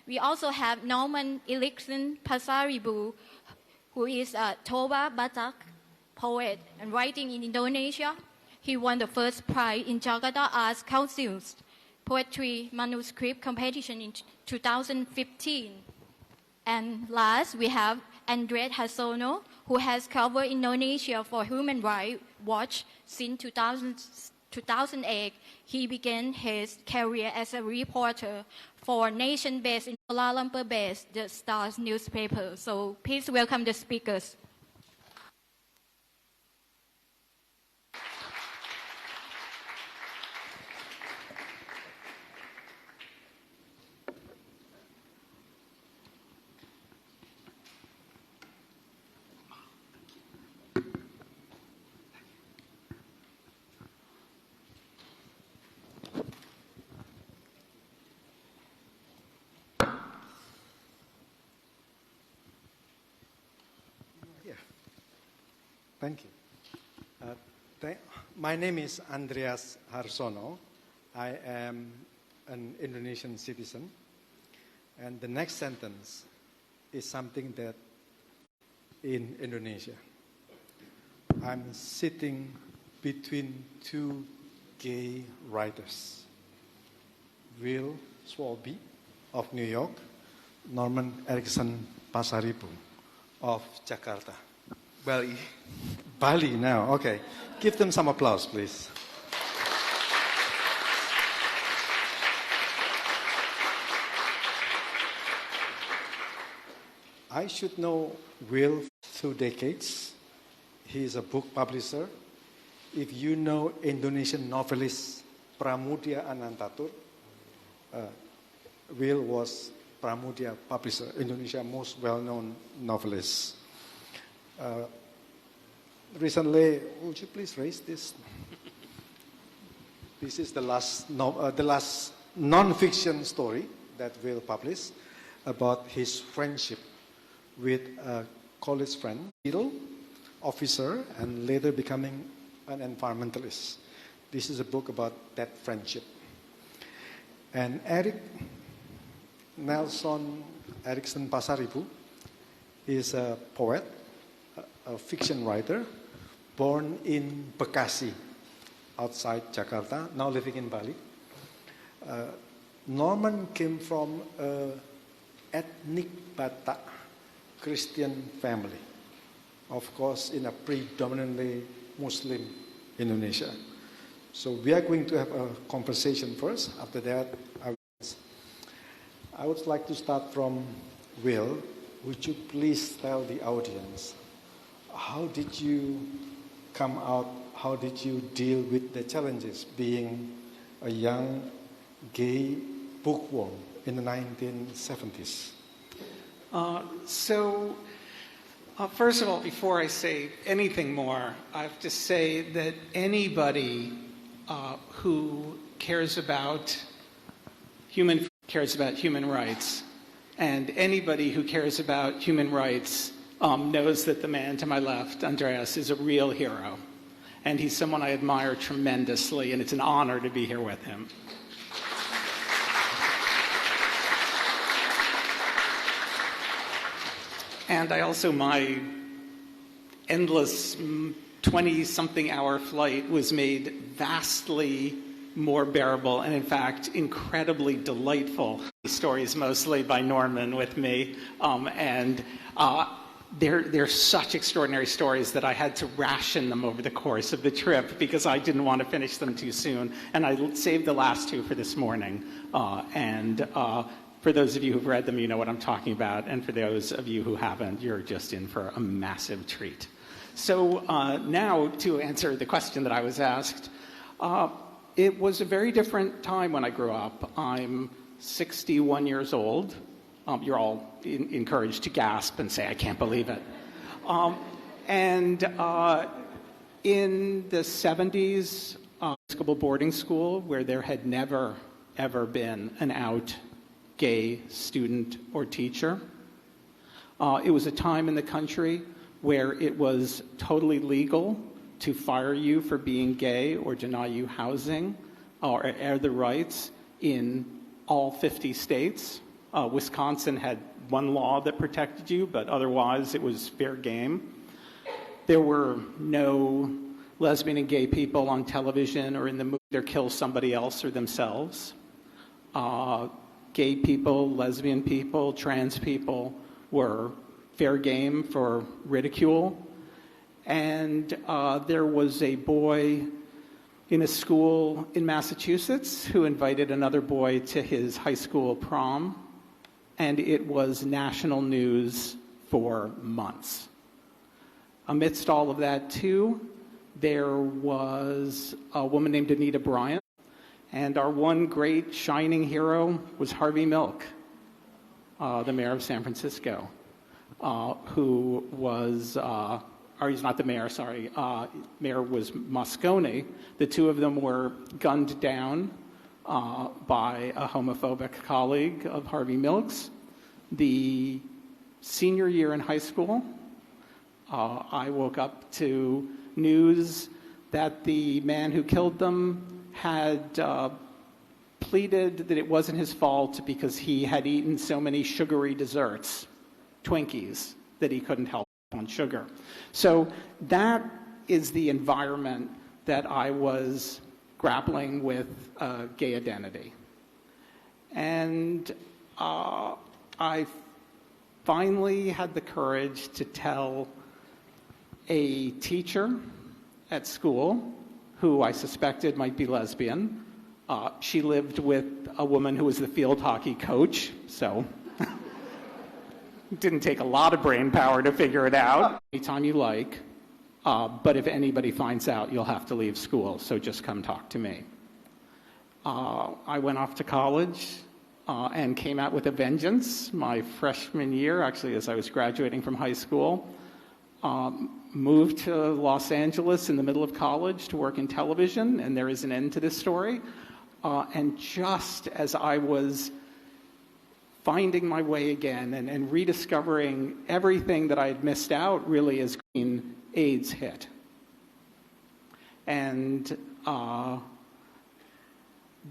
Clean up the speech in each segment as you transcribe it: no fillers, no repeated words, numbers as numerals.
We also have Norman Elixon Pasaribu, who is a Toba Batak poet and writing in Indonesia. He won the first prize in Jakarta Arts Council's Poetry Manuscript Competition in 2015. And last, we have Andres Hasono, who has covered Indonesia for Human Rights Watch since 2008. He began his career as a reporter for nation-based in Kuala Lumpur-based The Stars newspaper. So please welcome the speakers. Thank you. My name is Andreas Harsono. I am an Indonesian citizen. And the next sentence is something that in Indonesia. I'm sitting between two gay writers, Will Swalby of New York, Norman Erickson Pasaribu of Jakarta. Bali now, okay. Give them some applause, please. I should know Will through decades. He is a book publisher. If you know Indonesian novelist Pramudia Anantatur, Will was Pramudia publisher, Indonesia's most well-known novelist. Recently, would you please raise this? This is the last non-fiction story that Will published about his friendship with a college friend, officer, and later becoming an environmentalist. This is a book about that friendship. And Neilson Erickson Pasaribu is a poet, a fiction writer, born in Bekasi, outside Jakarta, now living in Bali. Norman came from an ethnic Batak Christian family, of course, in a predominantly Muslim Indonesia. So we are going to have a conversation first. After that, I would like to start from Will. Would you please tell the audience, how did you come out, how did you deal with the challenges being a young gay bookworm in the 1970s? First of all, before I say anything more, I have to say that anybody who cares about human rights, and anybody who cares about human rights knows that the man to my left, Andreas, is a real hero. And he's someone I admire tremendously, and it's an honor to be here with him. And my endless 20-something hour flight was made vastly more bearable and, in fact, incredibly delightful. Stories mostly by Norman with me, they're such extraordinary stories that I had to ration them over the course of the trip because I didn't want to finish them too soon, and I saved the last two for this morning. For those of you who've read them, you know what I'm talking about, and for those of you who haven't, you're just in for a massive treat. So now, to answer the question that I was asked, it was a very different time when I grew up. I'm 61 years old. You're all encouraged to gasp and say, I can't believe it. In the 70s, Episcopal boarding school, where there had never, ever been an out gay student or teacher. It was a time in the country where it was totally legal to fire you for being gay or deny you housing or other rights in all 50 states. Wisconsin had one law that protected you, but otherwise it was fair game. There were no lesbian and gay people on television or in the movie either kill somebody else or themselves. Gay people, lesbian people, trans people were fair game for ridicule. And there was a boy in a school in Massachusetts who invited another boy to his high school prom, and it was national news for months. Amidst all of that, too, there was a woman named Anita Bryant, and our one great shining hero was Harvey Milk, the mayor of San Francisco, who was, or he's not the mayor, sorry, mayor was Moscone. The two of them were gunned down by a homophobic colleague of Harvey Milk's. The senior year in high school, I woke up to news that the man who killed them had pleaded that it wasn't his fault because he had eaten so many sugary desserts, Twinkies, that he couldn't help on sugar. So that is the environment that I was grappling with gay identity. And I finally had the courage to tell a teacher at school who I suspected might be lesbian. She lived with a woman who was the field hockey coach, so it didn't take a lot of brain power to figure it out. Anytime you like, but if anybody finds out, you'll have to leave school, so just come talk to me. I went off to college and came out with a vengeance my freshman year, actually as I was graduating from high school. Moved to Los Angeles in the middle of college to work in television, and there is an end to this story. And just as I was finding my way again and rediscovering everything that I had missed out, really, as AIDS hit. And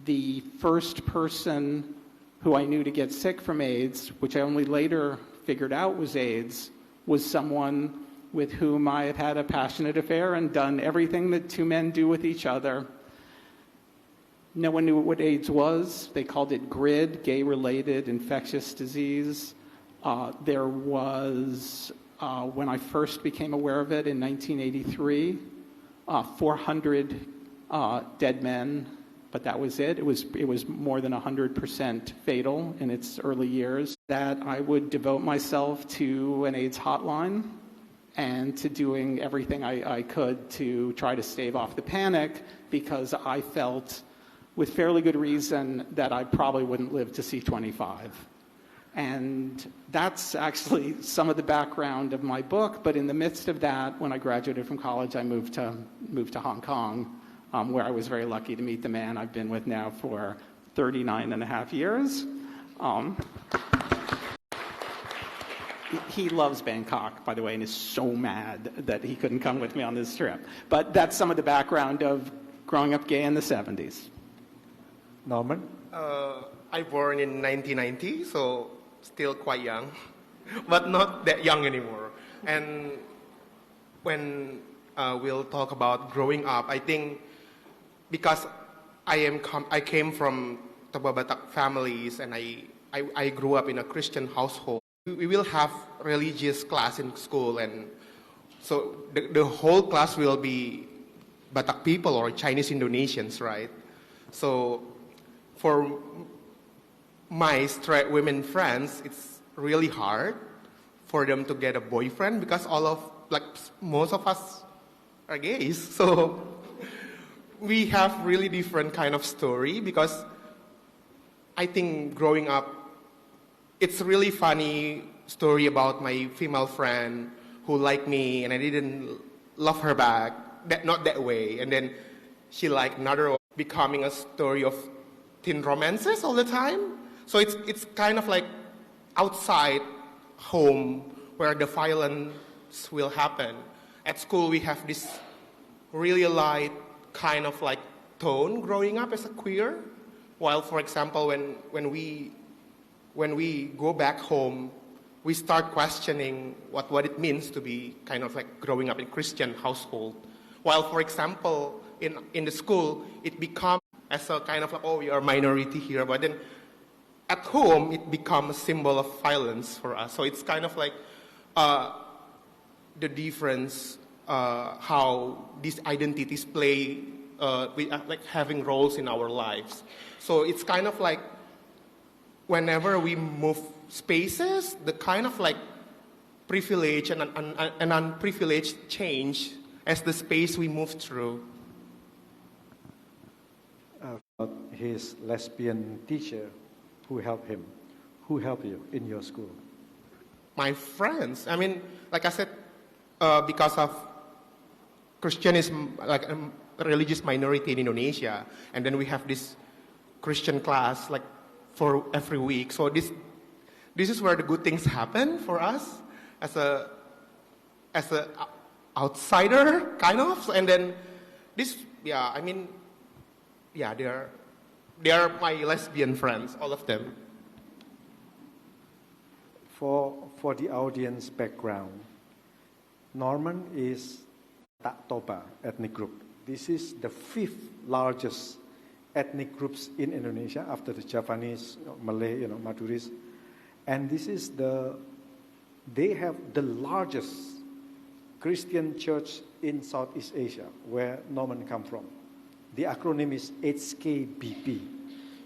the first person who I knew to get sick from AIDS, which I only later figured out was AIDS, was someone with whom I had had a passionate affair and done everything that two men do with each other. No one knew what AIDS was. They called it GRID, gay-related infectious disease. There was, when I first became aware of it in 1983, 400 dead men, but that was it. It was more than 100% fatal in its early years. That I would devote myself to an AIDS hotline and to doing everything I could to try to stave off the panic, because I felt, with fairly good reason, that I probably wouldn't live to see 25. And that's actually some of the background of my book. But in the midst of that, when I graduated from college, I moved to Hong Kong, where I was very lucky to meet the man I've been with now for 39 and a half years. He loves Bangkok, by the way, and is so mad that he couldn't come with me on this trip. But that's some of the background of growing up gay in the 70s. Norman? I born in 1990, so still quite young, but not that young anymore. And when we'll talk about growing up, I think because I came from Batak families, and I grew up in a Christian household. We will have religious class in school, and so the whole class will be Batak people or Chinese Indonesians, right? So for my straight women friends, it's really hard for them to get a boyfriend because most of us are gays. So we have really different kind of story, because I think growing up, it's a really funny story about my female friend who liked me and I didn't love her back, not that way. And then she liked another one, becoming a story of teen romances all the time. So it's kind of like outside home where the violence will happen. At school, we have this really light kind of like tone growing up as a queer. While, for example, when we when we go back home, we start questioning what it means to be kind of like growing up in Christian household. While, for example, in the school, it becomes as a kind of like, oh, you're a minority here, but then at home, it becomes a symbol of violence for us. So it's kind of like the difference, how these identities play, like having roles in our lives. So it's kind of like whenever we move spaces, the kind of like privilege and unprivileged change as the space we move through. His lesbian teacher who helped him, who helped you in your school? My friends, I mean, like I said, because of Christianism, like a religious minority in Indonesia, and then we have this Christian class like for every week. So this is where the good things happen for us as a outsider kind of. And then this, yeah, I mean, yeah, they are my lesbian friends, all of them. For the audience background, Norman is Tak Toba ethnic group. This is the 5th largest ethnic groups in Indonesia after the Javanese, Malay, Maduris. And this is they have the largest Christian church in Southeast Asia, where Norman come from. The acronym is HKBP.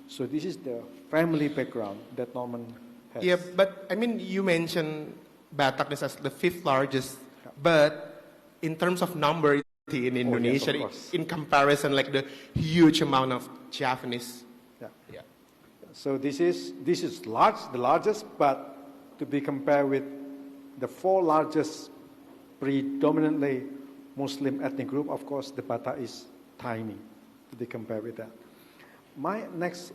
So this is the family background that Norman has. Yeah, but I mean, you mentioned Batak as the 5th largest, but in terms of number in Indonesia, yes, in comparison, like the huge amount of Javanese. Yeah. So this is large, the largest, but to be compared with the 4 largest predominantly Muslim ethnic group, of course, the Batak is tiny to be compared with that. My next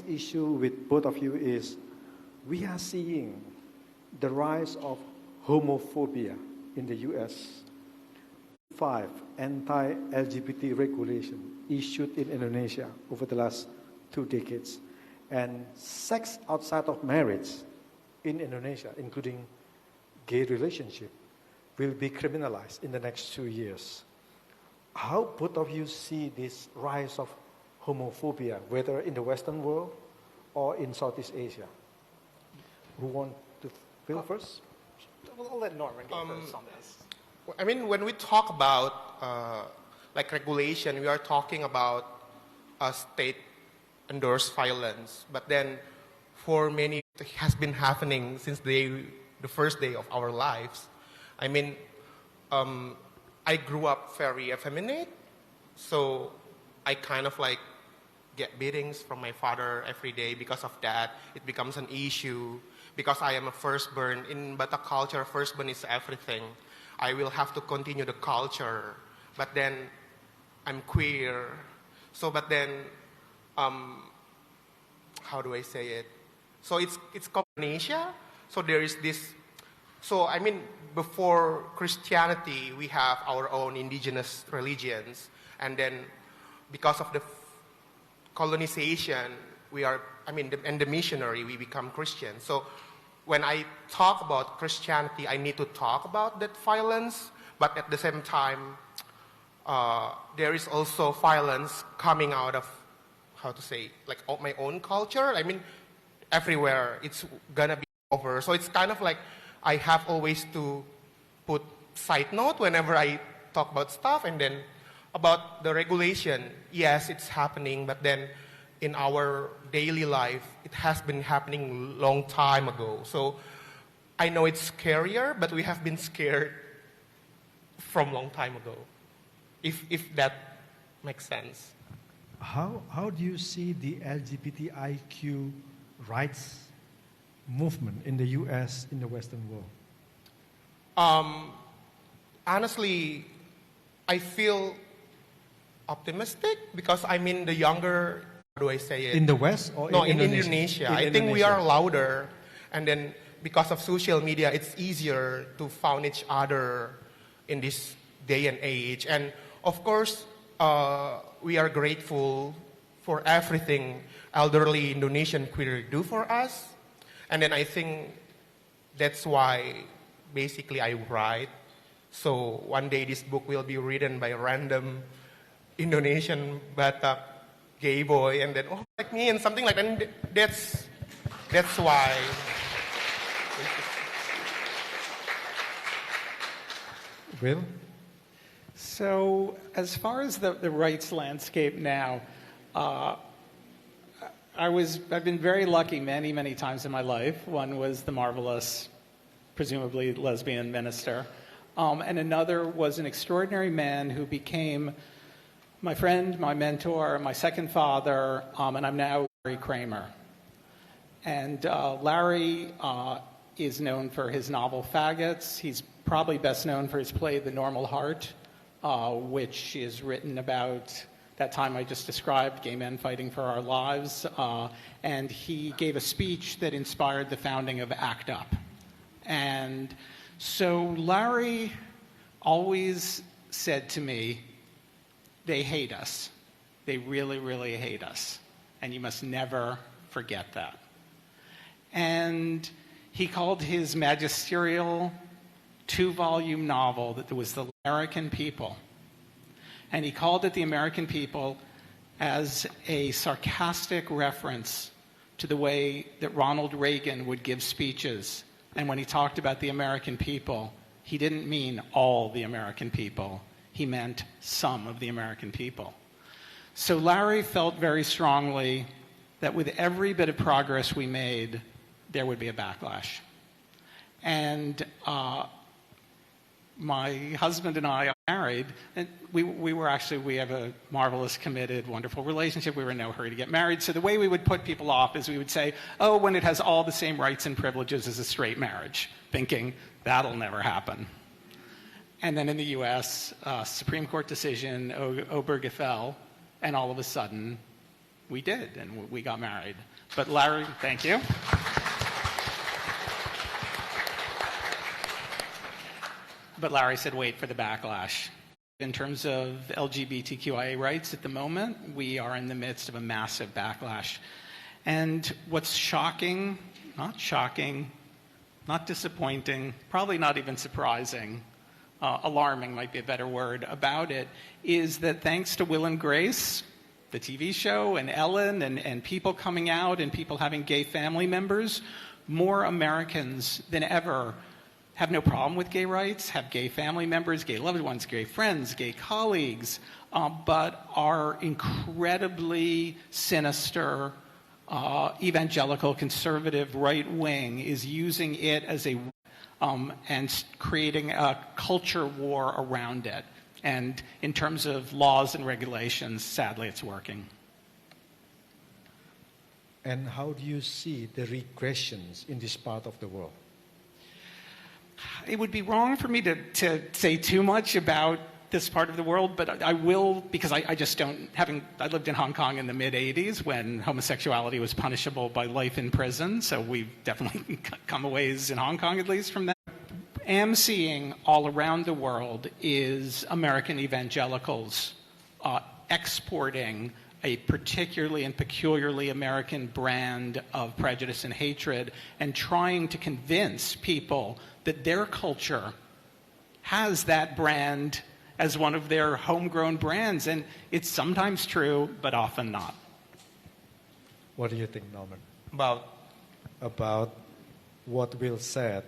issue with both of you is we are seeing the rise of homophobia in the U.S. 5 anti-LGBT regulation issued in Indonesia over the last 2 decades. And sex outside of marriage in Indonesia, including gay relationship, will be criminalized in the next 2 years. How both of you see this rise of homophobia, whether in the Western world or in Southeast Asia? Who want to fill first? I'll let Norman go first on this. I mean, when we talk about like regulation, we are talking about state-endorsed violence. But then, for many, it has been happening since the first day of our lives. I mean, I grew up very effeminate, so I kind of like get beatings from my father every day because of that. It becomes an issue because I am a firstborn. In Batak culture, firstborn is everything. I will have to continue the culture, but then I'm queer. So, but then, how do I say it? So it's Indonesia. So there is this. So I mean, before Christianity, we have our own indigenous religions, and then because of the colonization, and the missionary, we become Christian. So when I talk about Christianity, I need to talk about that violence, but at the same time, there is also violence coming out of, how to say, like my own culture. I mean, everywhere it's gonna be over. So it's kind of like I have always to put side note whenever I talk about stuff, and then about the regulation. Yes, it's happening, but then in our daily life, it has been happening long time ago. So I know it's scarier, but we have been scared from long time ago, if that makes sense. How do you see the LGBTIQ rights movement in the U.S., in the Western world? Honestly, I feel optimistic because I mean the younger, how do I say it? In the West or no, in Indonesia? I think we are louder, and then because of social media, it's easier to find each other in this day and age. And of course, we are grateful for everything elderly Indonesian queer do for us. And then I think that's why basically I write. So one day this book will be written by a random Indonesian Batak gay boy, and then, oh, like me, and something like that. And that's why. Will? So as far as the rights landscape now, I've been very lucky many times in my life. One was the marvelous, presumably lesbian minister. And another was an extraordinary man who became my friend, my mentor, my second father, and I'm now Larry Kramer. And Larry is known for his novel Faggots. He's probably best known for his play The Normal Heart, which is written about that time I just described, gay men fighting for our lives. And he gave a speech that inspired the founding of ACT UP. And so Larry always said to me, they hate us. They really hate us. And you must never forget that. And he called his magisterial 2-volume novel that was The American People. And he called it The American People as a sarcastic reference to the way that Ronald Reagan would give speeches. And when he talked about the American people, he didn't mean all the American people. He meant some of the American people. So Larry felt very strongly that with every bit of progress we made, there would be a backlash. And my husband and I are married, and we have a marvelous, committed, wonderful relationship. We were in no hurry to get married. So the way we would put people off is we would say, oh, when it has all the same rights and privileges as a straight marriage, thinking that'll never happen. And then in the US, Supreme Court decision, Obergefell, and all of a sudden, we did, and we got married. But Larry, thank you. But Larry said, wait for the backlash. In terms of LGBTQIA rights at the moment, we are in the midst of a massive backlash. And what's shocking, not disappointing, probably not even surprising, alarming might be a better word about it, is that thanks to Will and Grace, the TV show, and Ellen, and people coming out, and people having gay family members, more Americans than ever have no problem with gay rights, have gay family members, gay loved ones, gay friends, gay colleagues, but our incredibly sinister evangelical conservative right wing is using it as a and creating a culture war around it. And in terms of laws and regulations, sadly, it's working. And how do you see the regressions in this part of the world? It would be wrong for me to say too much about this part of the world, but I will, because I just don't, I lived in Hong Kong in the mid-'80s when homosexuality was punishable by life in prison, so we've definitely come a ways in Hong Kong, at least, from that. What I am seeing all around the world is American evangelicals exporting a particularly and peculiarly American brand of prejudice and hatred and trying to convince people that their culture has that brand as one of their homegrown brands. And it's sometimes true, but often not. What do you think, Norman? About what Will said,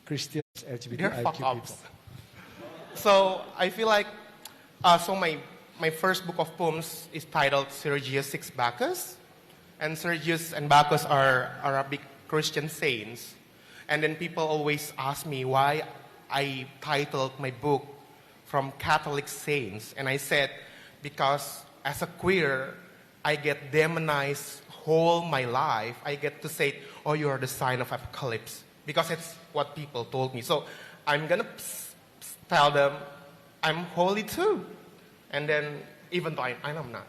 Christians, LGBTQ people. So I feel like, my first book of poems is titled Sergius Six Bacchus. And Sergius and Bacchus are Arabic Christian saints. And then people always ask me why I titled my book From Catholic Saints. And I said, because as a queer, I get demonized whole my life. I get to say, oh, you are the sign of apocalypse. Because it's what people told me. So I'm going to tell them, I'm holy too. And then, even though I'm not.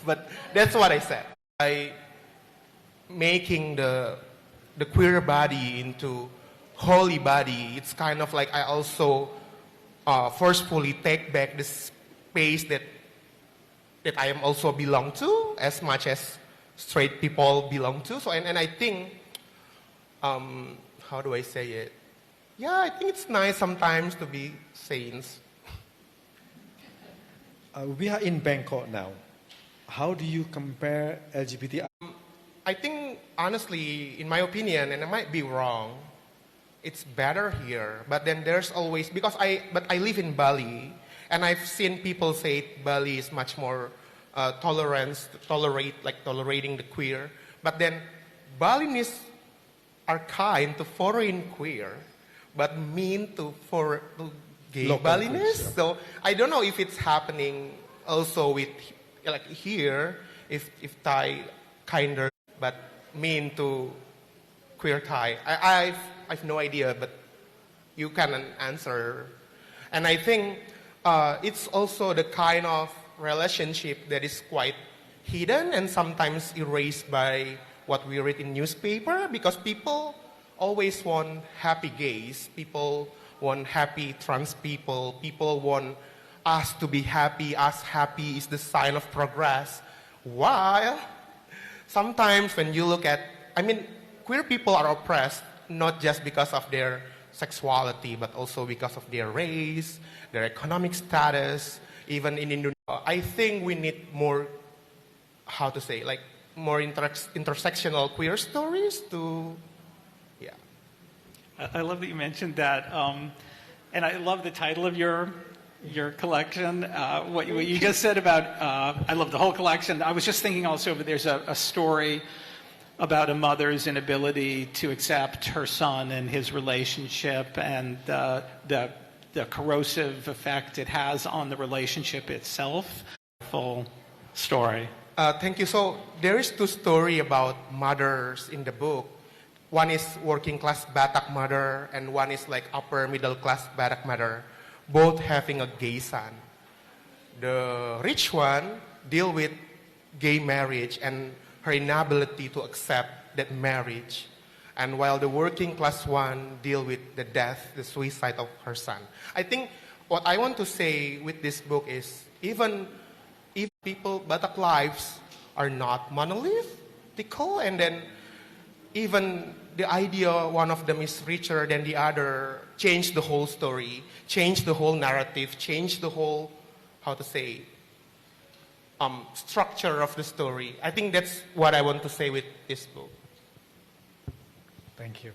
But that's what I said. By making the queer body into holy body, it's kind of like I also forcefully take back the space that that I am also belong to as much as straight people belong to. So, and I think, how do I say it? Yeah, I think it's nice sometimes to be saints. We are in Bangkok now. How do you compare LGBT? I think, honestly, in my opinion, and I might be wrong, it's better here. But then there's always, I live in Bali, and I've seen people say Bali is much more tolerating the queer. But then Balinese are kind to foreign queer, but mean to gay Local Balinese. queers, yeah. So I don't know if it's happening also with, like here, if Thai kinder, but mean to queer Thai. I've no idea, but you can answer. And I think it's also the kind of relationship that is quite hidden and sometimes erased by what we read in newspaper, because people always want happy gays, people want happy trans people, people want us to be happy, us happy is the sign of progress. While sometimes when you look at, queer people are oppressed not just because of their sexuality, but also because of their race, their economic status, even in Indonesia. I think we need more, more intersectional queer stories to, yeah. I love that you mentioned that, and I love the title of your collection. What you just said about, I love the whole collection. I was just thinking also, there's a story about a mother's inability to accept her son and his relationship, and the corrosive effect it has on the relationship itself. Full story. Thank you. So there is two stories about mothers in the book. One is working class Batak mother, and one is like upper middle class Batak mother, both having a gay son. The rich one deal with gay marriage and her inability to accept that marriage, and while the working class one deal with the death, the suicide of her son. I think what I want to say with this book is, even if Batak lives are not monolithical, and then even the idea one of them is richer than the other, change the whole story, change the whole narrative, change the whole, structure of the story. I think that's what I want to say with this book. Thank you.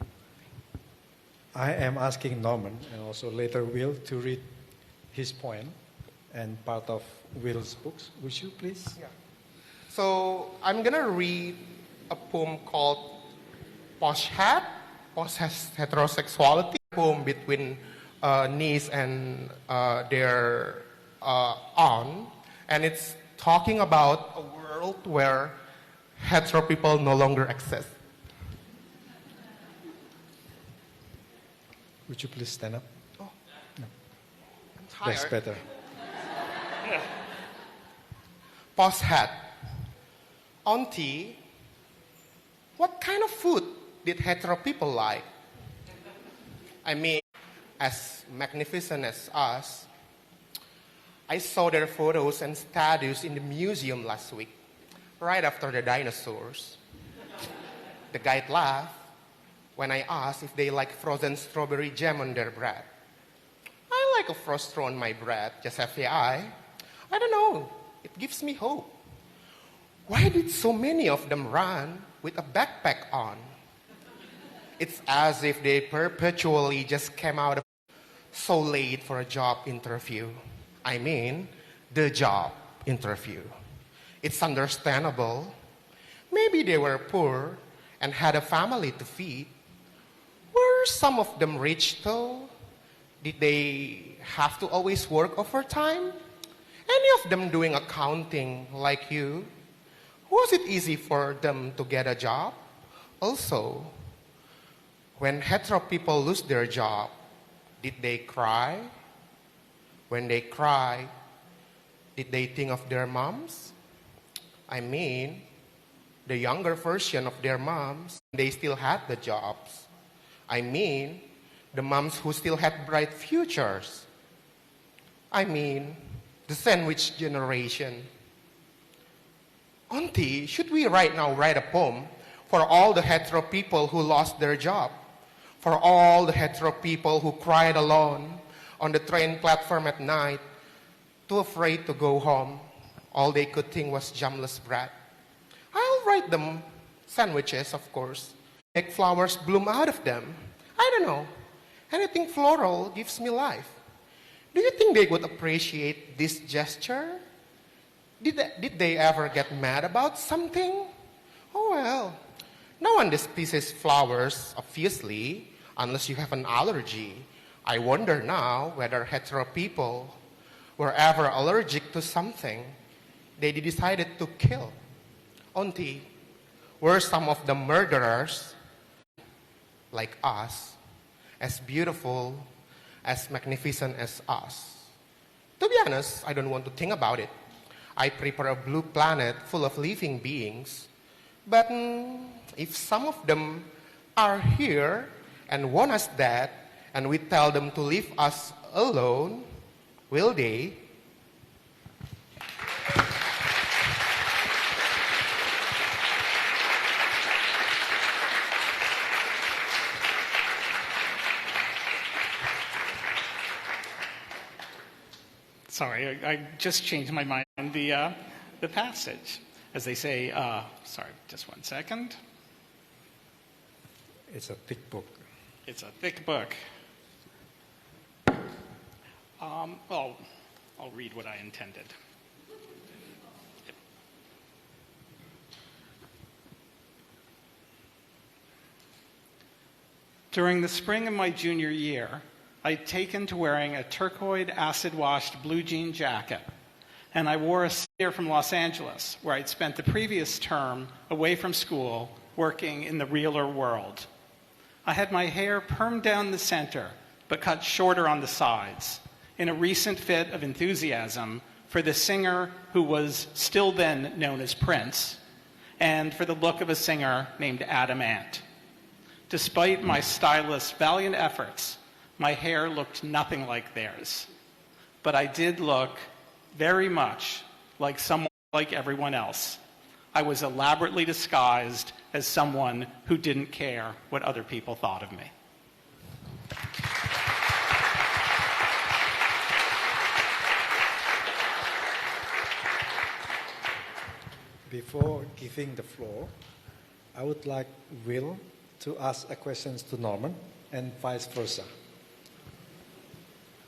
I am asking Norman and also later Will to read his poem and part of Will's books. Would you please? Yeah. So I'm gonna read a poem called Posh Heterosexuality, a poem between niece and their aunt, and it's talking about a world where hetero people no longer exist. Would you please stand up? Oh, no. I'm tired. That's better. Post-het. Auntie, what kind of food did hetero people like? As magnificent as us, I saw their photos and statues in the museum last week, right after the dinosaurs. The guide laughed when I asked if they like frozen strawberry jam on their bread. I like a frosty on my bread, just FYI. I don't know, it gives me hope. Why did so many of them run with a backpack on? It's as if they perpetually just came out of so late for a job interview. The job interview. It's understandable. Maybe they were poor and had a family to feed. Were some of them rich though? Did they have to always work overtime? Any of them doing accounting like you? Was it easy for them to get a job? Also, when hetero people lose their job, did they cry? When they cry, did they think of their moms? The younger version of their moms, they still had the jobs. The moms who still had bright futures. The sandwich generation. Auntie, should we right now write a poem for all the hetero people who lost their job? For all the hetero people who cried alone on the train platform at night, too afraid to go home. All they could think was jamless bread. I'll write them sandwiches, of course. Make flowers bloom out of them. I don't know. Anything floral gives me life. Do you think they would appreciate this gesture? Did they ever get mad about something? Oh well. No one despises flowers, obviously, unless you have an allergy. I wonder now whether hetero people were ever allergic to something they decided to kill. Auntie, were some of the murderers, like us, as beautiful, as magnificent as us? To be honest, I don't want to think about it. I prefer a blue planet full of living beings. But if some of them are here and want us dead, and we tell them to leave us alone, will they? Sorry, I just changed my mind on the passage. As they say, sorry, just one second. It's a thick book. It's a thick book. Well, I'll read what I intended. During the spring of my junior year, I'd taken to wearing a turquoise acid-washed blue jean jacket, and I wore a sweater from Los Angeles, where I'd spent the previous term away from school working in the realer world. I had my hair permed down the center, but cut shorter on the sides, in a recent fit of enthusiasm for the singer who was still then known as Prince, and for the look of a singer named Adam Ant. Despite my stylist's valiant efforts, my hair looked nothing like theirs. But I did look very much like someone like everyone else. I was elaborately disguised as someone who didn't care what other people thought of me. Before giving the floor, I would like Will to ask a question to Norman and vice versa.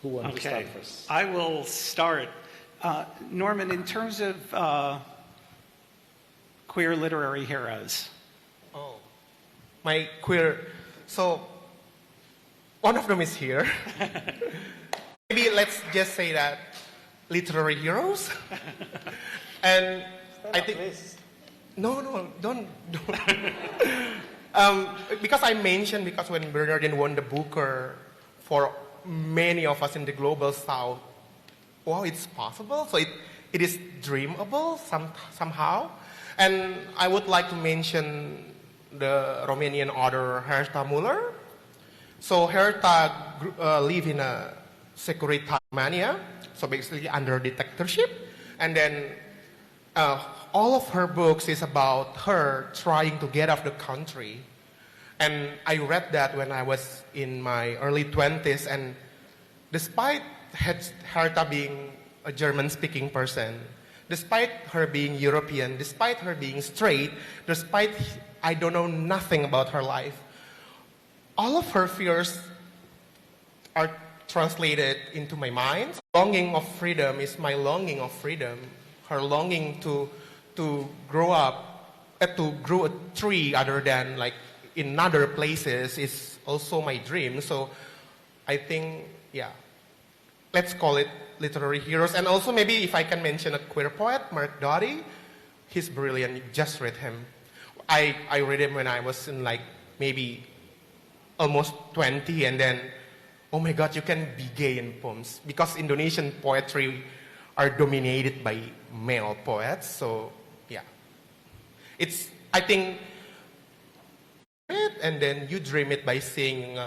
Who wants to start first? I will start. Norman, in terms of queer literary heroes. Oh, my queer. So, one of them is here. Maybe let's just say that literary heroes. And I think. No, don't. Because I mentioned, because when Bernardine won the Booker, for many of us in the global south, wow, it's possible. So it is dreamable somehow. And I would like to mention the Romanian author Herta Müller. So Herta lived in a Securitate Romania, so basically under dictatorship. And then all of her books is about her trying to get out of the country. And I read that when I was in my early 20s, and despite Herta being a German-speaking person, despite her being European, despite her being straight, despite I don't know nothing about her life, all of her fears are translated into my mind. Longing of freedom is my longing of freedom. Her longing to grow up, to grow a tree other than like in other places is also my dream. So I think, yeah, let's call it literary heroes. And also maybe if I can mention a queer poet, Mark Doty, he's brilliant. You just read him. I read him when I was in like maybe almost 20, and then, oh my God, you can be gay in poems. Because Indonesian poetry are dominated by male poets. So yeah, it's, I think, and then you dream it by seeing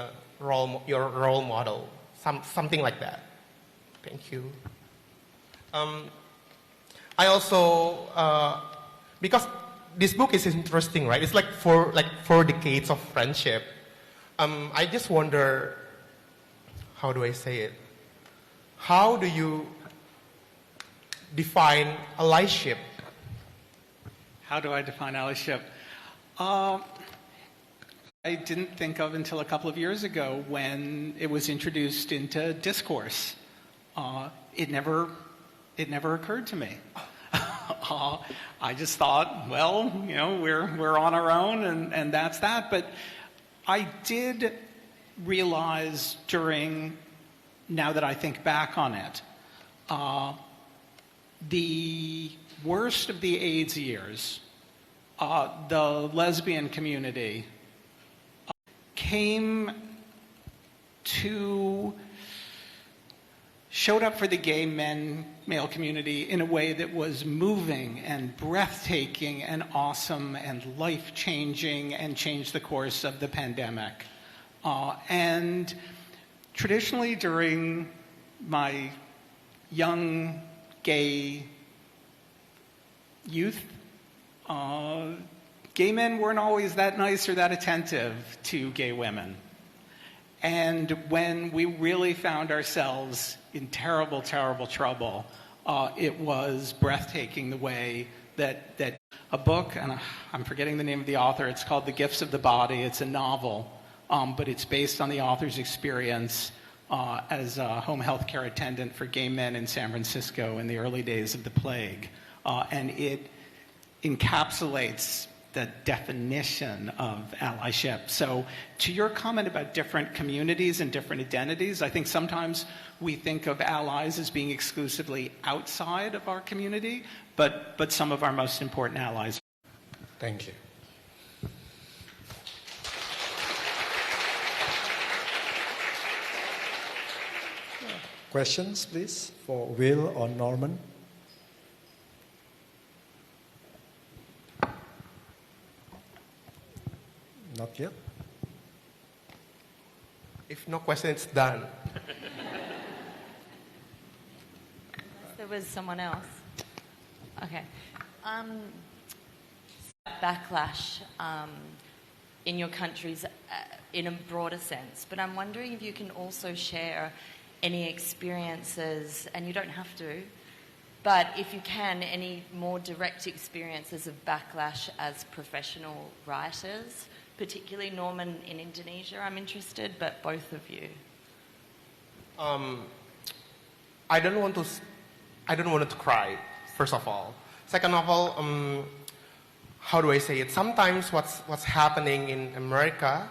your role model, something like that. Thank you. I also because this book is interesting, right? It's like 4 decades of friendship. I just wonder, how do I say it? How do you define allyship? How do I define allyship? I didn't think of until a couple of years ago when it was introduced into discourse. It never occurred to me. I just thought, well, you know, we're on our own and that's that. But I did realize now that I think back on it, the worst of the AIDS years, the lesbian community showed up for the gay male community in a way that was moving and breathtaking and awesome and life-changing and changed the course of the pandemic. And traditionally during my young gay youth, gay men weren't always that nice or that attentive to gay women. And when we really found ourselves in terrible, terrible trouble, it was breathtaking the way that a book, and I'm forgetting the name of the author, it's called The Gifts of the Body. It's a novel, but it's based on the author's experience as a home health care attendant for gay men in San Francisco in the early days of the plague. And it encapsulates the definition of allyship. So to your comment about different communities and different identities, I think sometimes we think of allies as being exclusively outside of our community, but some of our most important allies. Thank you. Questions, please, for Will or Norman? Not yet. If no question, it's done. There was someone else. Okay. Backlash in your countries in a broader sense, but I'm wondering if you can also share any experiences, and you don't have to, but if you can, any more direct experiences of backlash as professional writers, particularly Norman in Indonesia, I'm interested, but both of you. I don't want to cry, first of all. Second of all, how do I say it? Sometimes what's happening in America,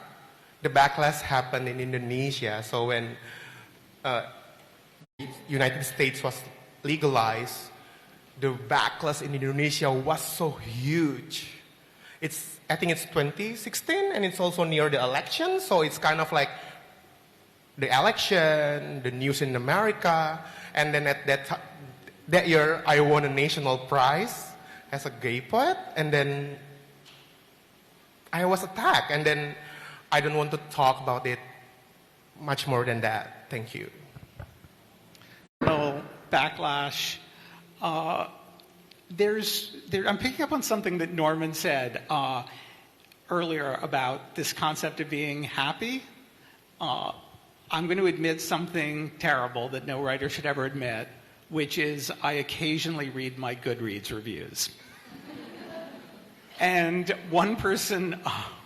the backlash happened in Indonesia. So when United States was legalized, the backlash in Indonesia was so huge. I think it's 2016, and it's also near the election, so it's kind of like the election, the news in America, and then at that year I won a national prize as a gay poet, and then I was attacked, and then I don't want to talk about it much more than that. Thank you. Backlash. I'm picking up on something that Norman said earlier about this concept of being happy. I'm going to admit something terrible that no writer should ever admit, which is I occasionally read my Goodreads reviews. And one person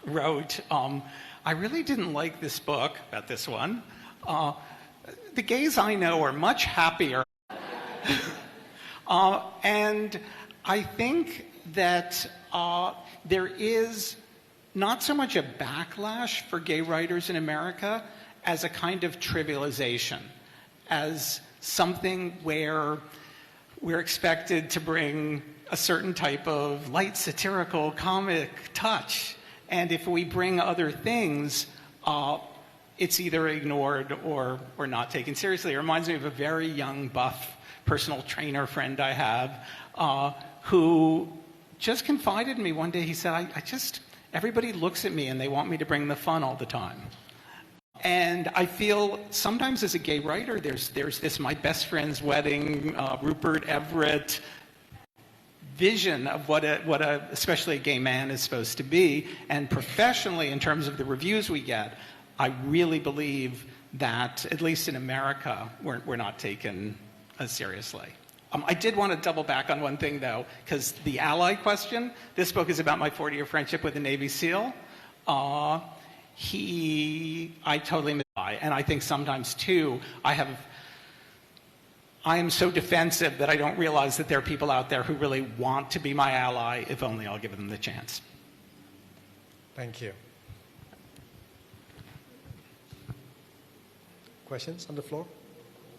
wrote, I really didn't like this book, about this one. The gays I know are much happier. And I think that there is not so much a backlash for gay writers in America as a kind of trivialization, as something where we're expected to bring a certain type of light, satirical, comic touch. And if we bring other things, it's either ignored or not taken seriously. It reminds me of a very young, buff personal trainer friend I have who just confided in me one day. He said, everybody looks at me and they want me to bring the fun all the time. And I feel sometimes as a gay writer, there's this My Best Friend's Wedding, Rupert Everett, vision of what especially a gay man is supposed to be. And professionally, in terms of the reviews we get, I really believe that, at least in America, we're not taken as seriously. I did want to double back on one thing, though, because the ally question, this book is about my 40-year friendship with a Navy SEAL. I totally miss him. And I think sometimes, too, I am so defensive that I don't realize that there are people out there who really want to be my ally, if only I'll give them the chance. Thank you. Questions on the floor,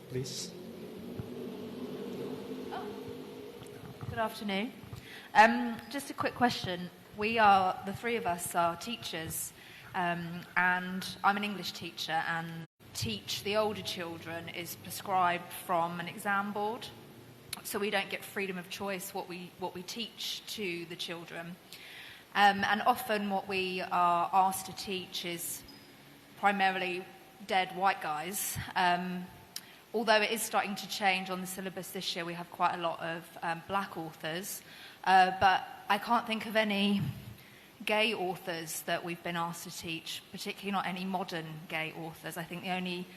please? Good afternoon. Just a quick question. The three of us are teachers, and I'm an English teacher, and teach the older children is prescribed from an exam board, so we don't get freedom of choice what we teach to the children. And often what we are asked to teach is primarily dead white guys. Although it is starting to change on the syllabus this year, we have quite a lot of black authors, but I can't think of any gay authors that we've been asked to teach, particularly not any modern gay authors. I think the only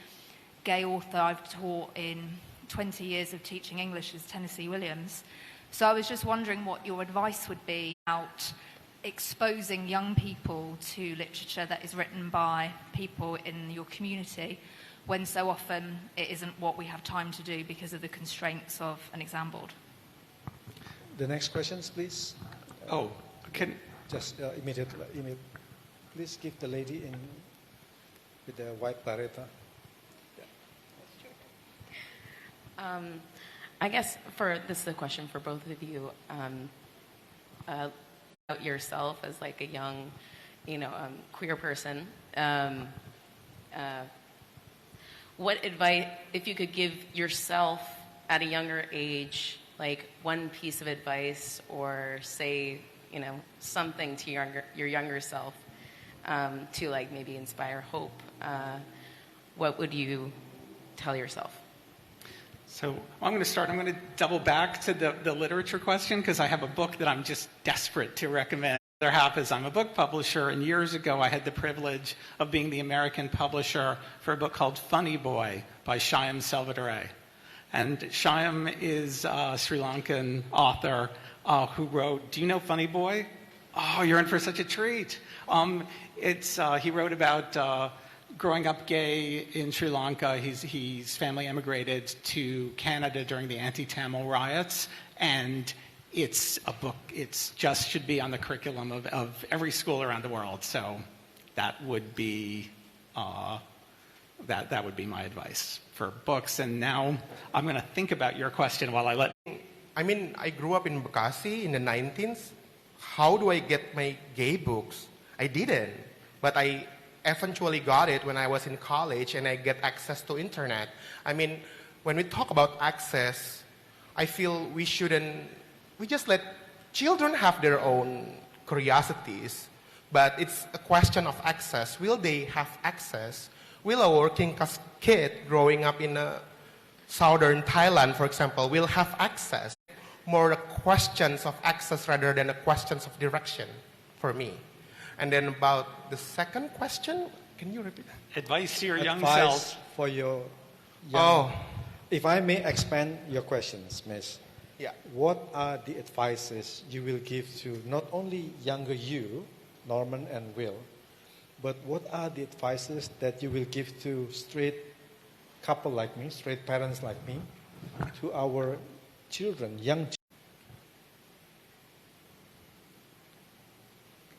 gay author I've taught in 20 years of teaching English is Tennessee Williams. So I was just wondering what your advice would be about exposing young people to literature that is written by people in your community, when so often it isn't what we have time to do because of the constraints of an exam board. The next questions, please. Just immediately. Please give the lady in with the white barretta. I guess this is a question for both of you. About yourself as like a young, queer person. What advice, if you could give yourself at a younger age, like one piece of advice, or say, something to your younger self, to like maybe inspire hope, what would you tell yourself? So I'm going to start. I'm going to double back to the literature question, because I have a book that I'm just desperate to recommend. The other half is I'm a book publisher, and years ago I had the privilege of being the American publisher for a book called Funny Boy by Shyam Selvadurai. And Shyam is a Sri Lankan author who wrote, do you know Funny Boy? Oh, you're in for such a treat. He wrote about growing up gay in Sri Lanka. His family emigrated to Canada during the anti-Tamil riots, and it's a book, just should be on the curriculum of every school around the world. So that would be that would be my advice for books. And now I'm going to think about your question while I grew up in Bekasi in the 19th. How do I get my gay books? I didn't, but I eventually got it when I was in college, and I get access to internet. When we talk about access, I feel we just let children have their own curiosities, but it's a question of access. Will they have access? Will a working class kid growing up in southern Thailand, for example, will have access? More questions of access rather than questions of direction for me. And then about the second question, can you repeat that? Advice to your young Advice self. for your young... If I may expand your questions, Miss. Yeah. What are the advices you will give to not only younger you, Norman and Will, but what are the advices that you will give to straight couple like me, straight parents like me, to our children, young children?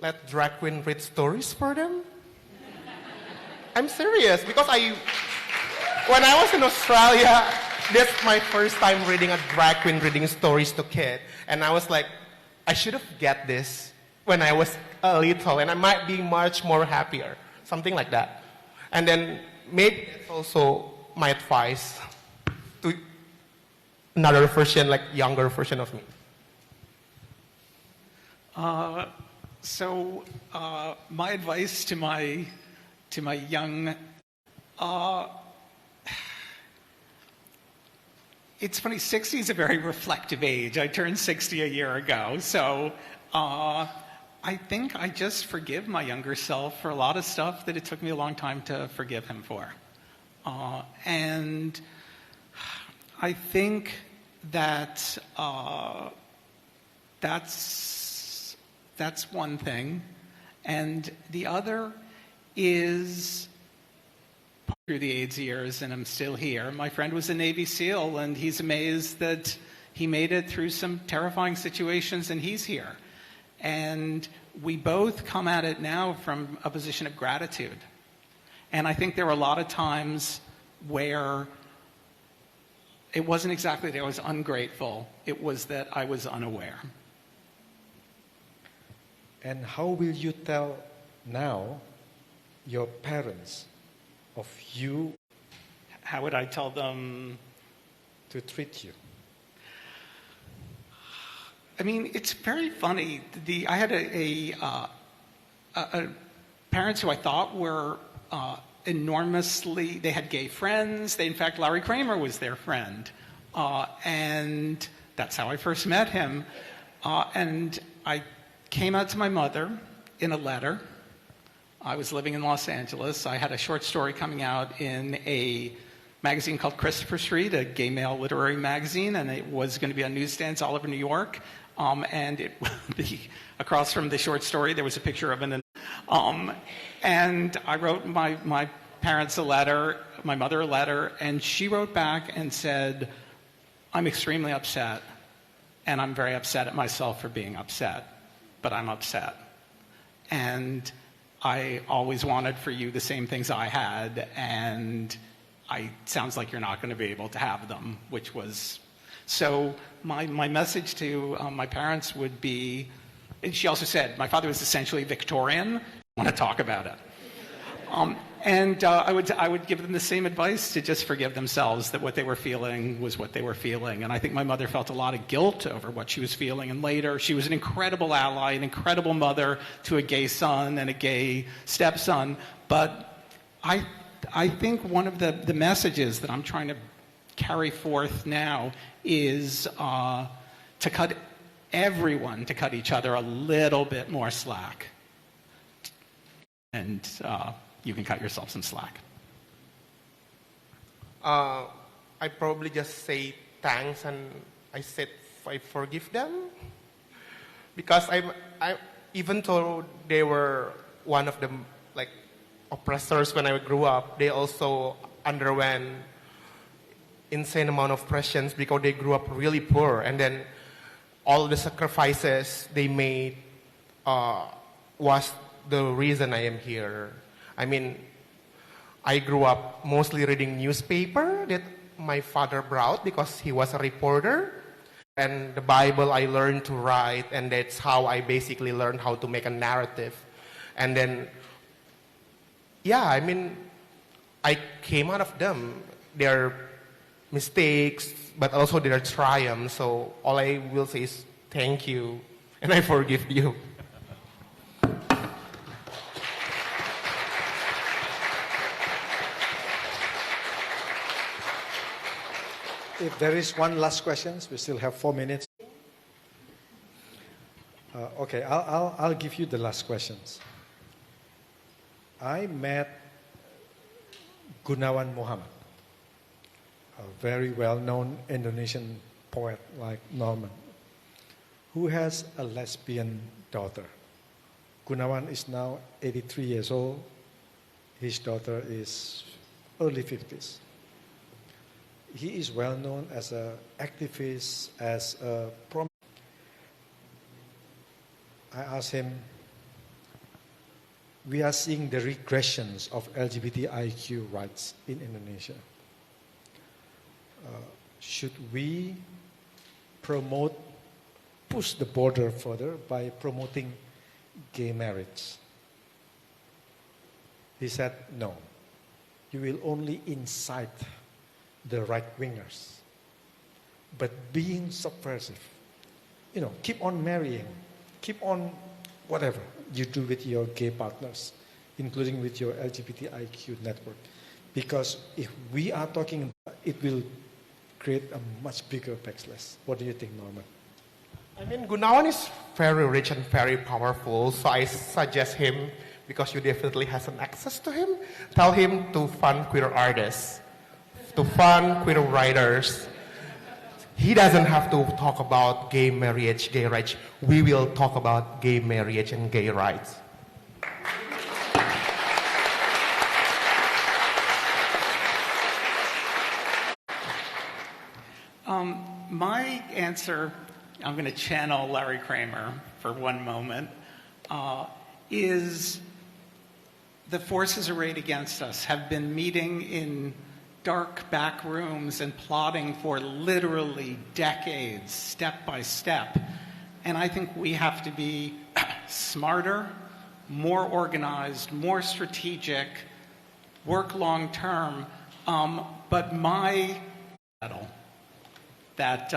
Let drag queen read stories for them? I'm serious, because when I was in Australia, that's my first time reading a drag queen reading stories to kids, and I was like, I should have get this when I was a little, and I might be much more happier, something like that. And then maybe that's also my advice to another version, like younger version of me. So my advice to my young, it's funny, 60 is a very reflective age. I turned 60 a year ago, so I think I just forgive my younger self for a lot of stuff that it took me a long time to forgive him for. And I think that that's one thing. And the other is through the AIDS years, and I'm still here. My friend was a Navy SEAL, and he's amazed that he made it through some terrifying situations, and he's here. And we both come at it now from a position of gratitude. And I think there were a lot of times where it wasn't exactly that I was ungrateful, it was that I was unaware. And how will you tell now your parents of you? How would I tell them to treat you? I mean, it's very funny. I had parents who I thought were enormously, they had gay friends. In fact, Larry Kramer was their friend. And that's how I first met him. And I came out to my mother in a letter. I was living in Los Angeles. I had a short story coming out in a magazine called Christopher Street, a gay male literary magazine, and it was going to be on newsstands all over New York. And across from the short story, there was a picture of an. And I wrote my parents a letter, my mother a letter, and she wrote back and said, "I'm extremely upset, and I'm very upset at myself for being upset, but I'm upset. And I always wanted for you the same things I had, and sounds like you're not going to be able to have them," which was, so my message to my parents would be, and she also said, my father was essentially Victorian, I want to talk about it. And I would give them the same advice to just forgive themselves, that what they were feeling was what they were feeling. And I think my mother felt a lot of guilt over what she was feeling. And later, she was an incredible ally, an incredible mother to a gay son and a gay stepson. But I think one of the messages that I'm trying to carry forth now is to cut each other a little bit more slack. And you can cut yourself some slack. I probably just say thanks, and I forgive them, because I even though they were one of the oppressors when I grew up, they also underwent insane amount of pressures because they grew up really poor, and then all the sacrifices they made was the reason I am here. I mean, I grew up mostly reading newspaper that my father brought because he was a reporter, and the Bible I learned to write, and that's how I basically learned how to make a narrative. And then, yeah, I mean, I came out of them, their mistakes, but also their triumphs. So all I will say is thank you, and I forgive you. If there is one last question, we still have 4 minutes. Okay, I'll give you the last questions. I met Gunawan Muhammad, a very well-known Indonesian poet like Norman, who has a lesbian daughter. Gunawan is now 83 years old. His daughter is early 50s. He is well known as an activist, as a I asked him, we are seeing the regressions of LGBTIQ rights in Indonesia. Should we push the border further by promoting gay marriage? He said, no. You will only incite the right-wingers. But being subversive, keep on marrying, keep on whatever you do with your gay partners, including with your LGBTIQ network. Because if we are talking, it will create a much bigger backslash. What do you think, Norman? I mean, Gunawan is very rich and very powerful, so I suggest him, because you definitely has an access to him, tell him to fund queer artists, to fund queer writers. He doesn't have to talk about gay marriage, gay rights. We will talk about gay marriage and gay rights. My answer, I'm going to channel Larry Kramer for one moment, is the forces arrayed against us have been meeting in dark back rooms and plotting for literally decades, step by step. And I think we have to be smarter, more organized, more strategic, work long term. But my battle, that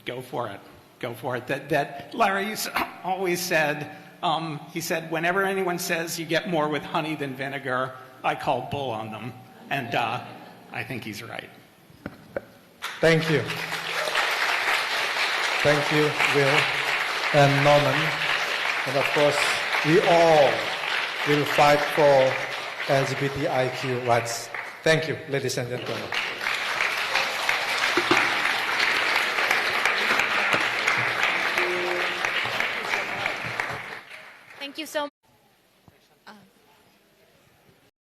go for it, go for it. That Larry always said, he said, whenever anyone says you get more with honey than vinegar, I call bull on them. And I think he's right. Thank you. Thank you, Will and Norman. And of course, we all will fight for LGBTIQ rights. Thank you, ladies and gentlemen. Thank you so much.